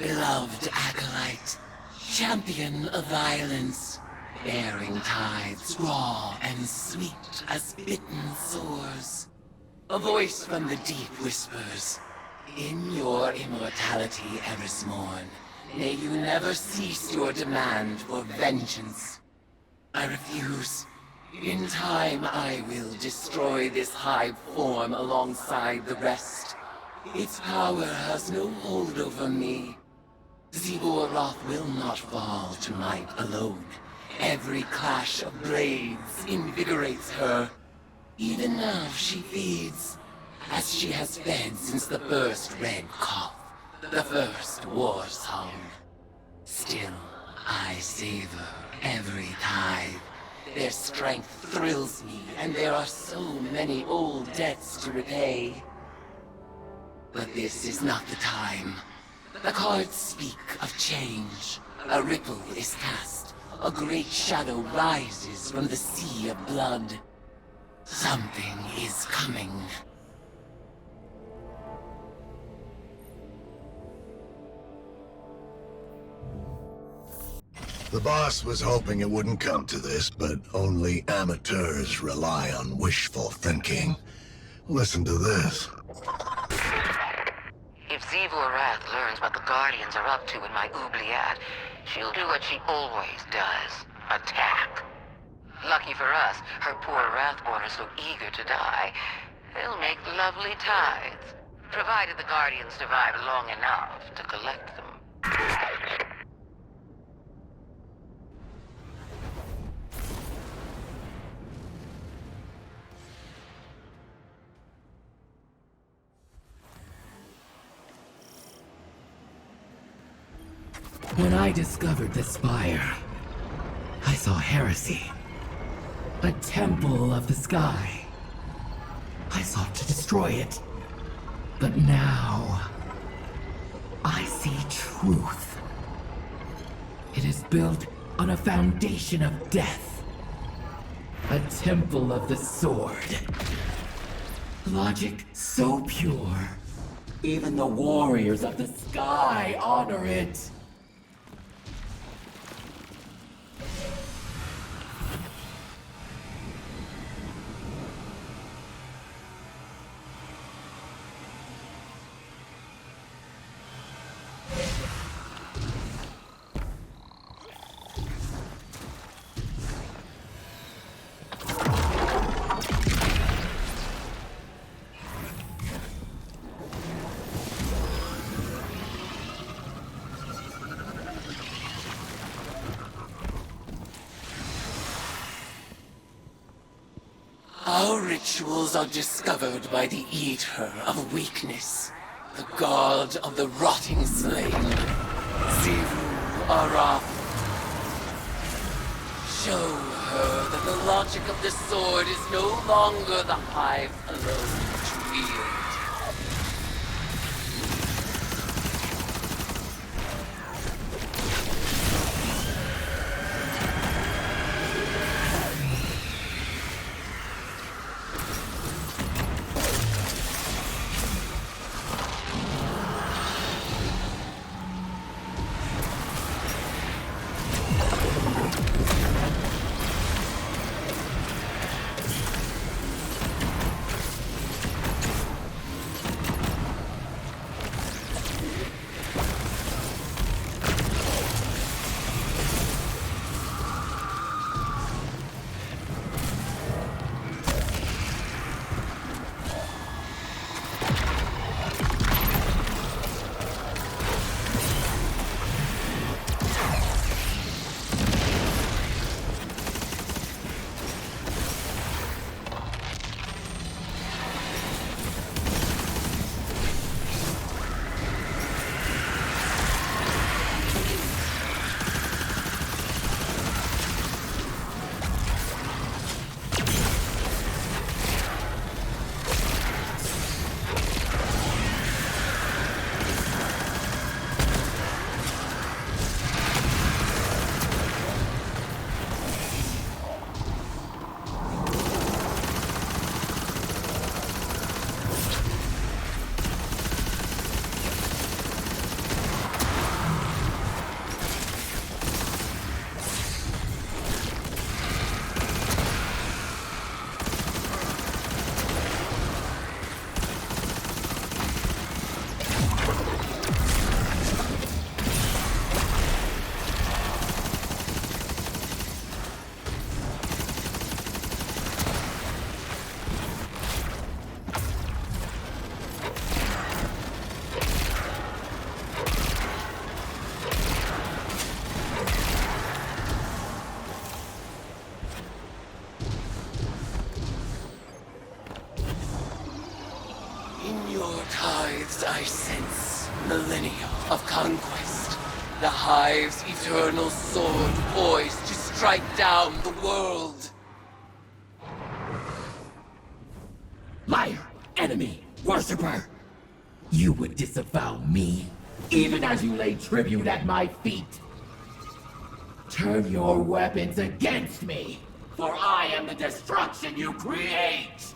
Beloved acolyte, champion of violence, bearing tides raw and sweet as bitten sores. A voice from the deep whispers, in your immortality, Erismorn, may you never cease your demand for vengeance. I refuse. In time, I will destroy this hive form alongside the rest. Its power has no hold over me. Zivoroth will not fall to might alone. Every clash of blades invigorates her. Even now she feeds, as she has fed since the first red cough, the first war song. Still, I savor every tithe. Their strength thrills me, and there are so many old debts to repay. But this is not the time. The cards speak of change. A ripple is cast. A great shadow rises from the sea of blood. Something is coming. The boss was hoping it wouldn't come to this, but only amateurs rely on wishful thinking. Listen to this. If Zivoroth learns what the Guardians are up to in my oubliette, she'll do what she always does. Attack. Lucky for us, her poor Wrathborn are so eager to die. They'll make lovely tithes, provided the Guardians survive long enough to collect them. When I discovered the spire, I saw heresy. A temple of the sky. I sought to destroy it. But now, I see truth. It is built on a foundation of death. A temple of the sword. Logic so pure. Even the warriors of the sky honor it. Our rituals are discovered by the Eater of Weakness, the god of the rotting slain, Zivoroth. Show her that the logic of the sword is no longer the hive alone to wield. tithes I sense millennia of conquest. The Hive's eternal sword poised to strike down the world. Liar, enemy, worshipper! You would disavow me, even as you lay tribute at my feet. Turn your weapons against me, for I am the destruction you create!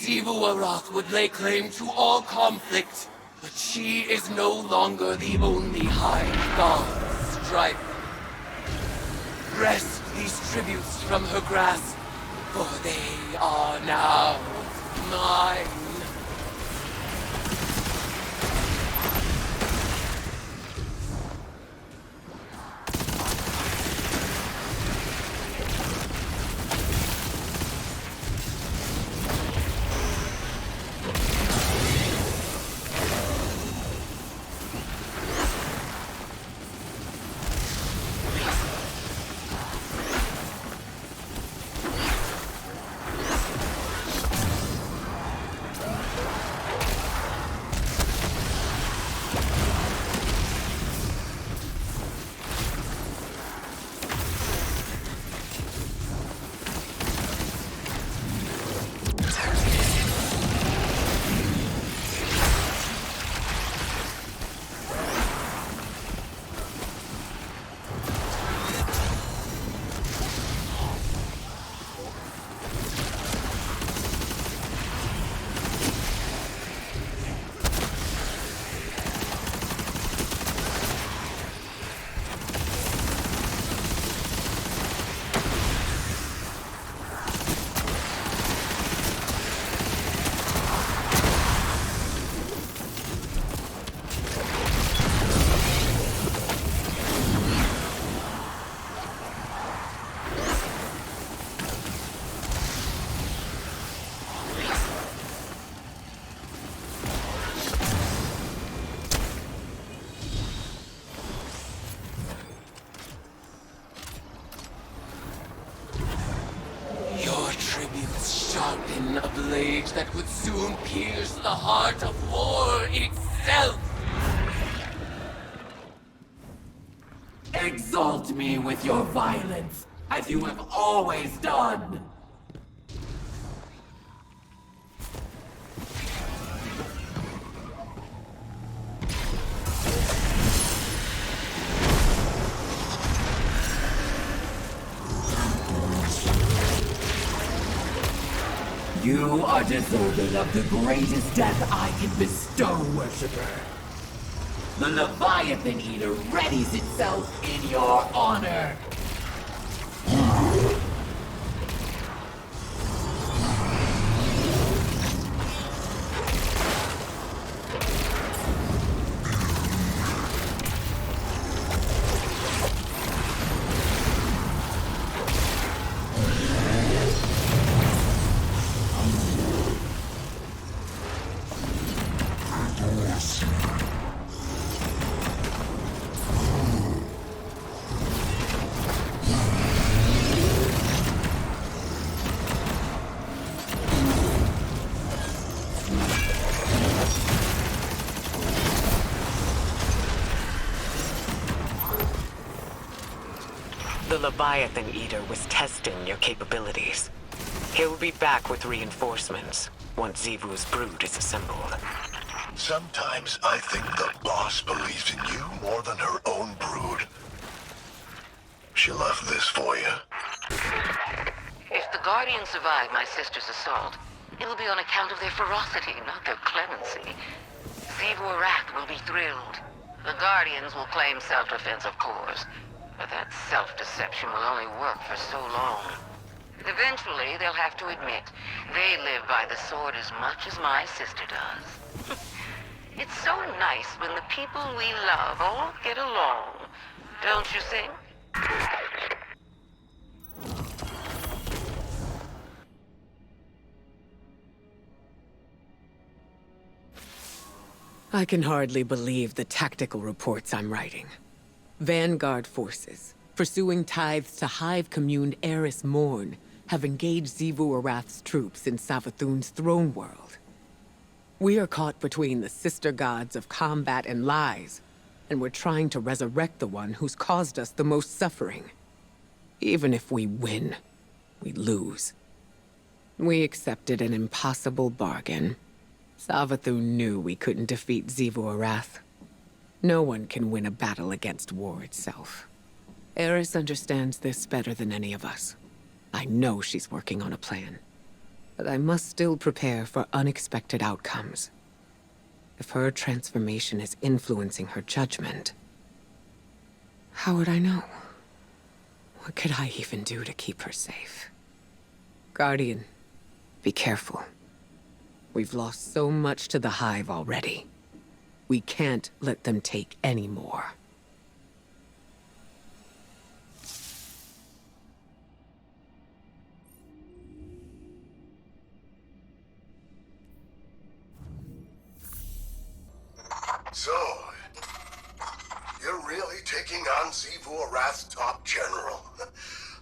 Xivu Arath would lay claim to all conflict, but she is no longer the only Hive god strife. Wrest these tributes from her grasp, for they are now mine. Sharpen a blade that would soon pierce the heart of war itself! Exalt me with your violence, as you have always done! You are deserving of the greatest death I can bestow, worshipper. The Leviathan Eater readies itself in your honor. The Leviathan Eater was testing your capabilities. He'll be back with reinforcements once Xivu's brood is assembled. Sometimes I think the boss believes in you more than her own brood. She left this for you. If the Guardians survive my sister's assault, it'll be on account of their ferocity, not their clemency. Xivu Arath will be thrilled. The Guardians will claim self-defense, of course. But that self-deception will only work for so long. Eventually, they'll have to admit they live by the sword as much as my sister does. It's so nice when the people we love all get along, don't you think? I can hardly believe the tactical reports I'm writing. Vanguard forces, pursuing tithes to Hive commune Eris Morn, have engaged Xivu Arath's troops in Savathun's throne world. We are caught between the sister gods of combat and lies, and we're trying to resurrect the one who's caused us the most suffering. Even if we win, we lose. We accepted an impossible bargain. Savathun knew we couldn't defeat Xivu Arath. No one can win a battle against war itself. Eris understands this better than any of us. I know she's working on a plan. But I must still prepare for unexpected outcomes. If her transformation is influencing her judgment, how would I know? What could I even do to keep her safe? Guardian, be careful. We've lost so much to the Hive already. We can't let them take any more. So, you're really taking on Xivu Arath's top general.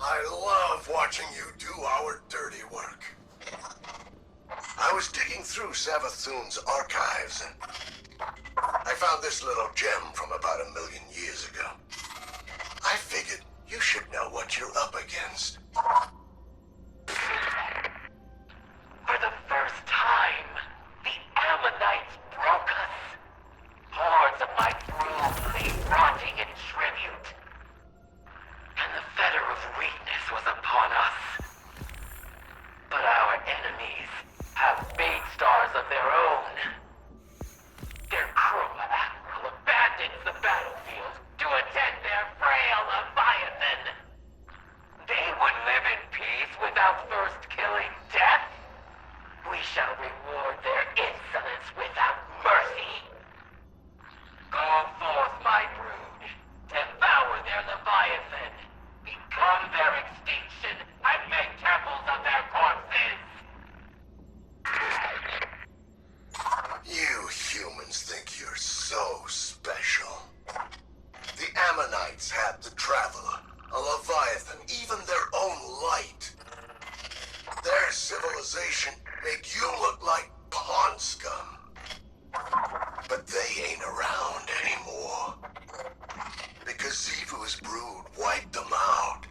I love watching you do our dirty work. I was digging through Savathun's archives and I found this little gem from about 1 million years ago. I figured you should know what you're up against. For the first time, the Ammonites broke us. Hordes of my brood lay rotting in tribute. And the fetter of weakness was upon us. But our enemies have made stars of their own. Their cruel admiral abandons the battlefield to attend their frail Leviathan. They would live in peace without first killing death. We shall reward their insolence without mercy. Go forth, my brood. Devour their Leviathan. Become their extinction and make temples of their corpses. You humans think you're so special. The Ammonites had the Traveler, a Leviathan, even their own light. Their civilization made you look like pond scum. But they ain't around anymore. Because Xivu's brood wiped them out.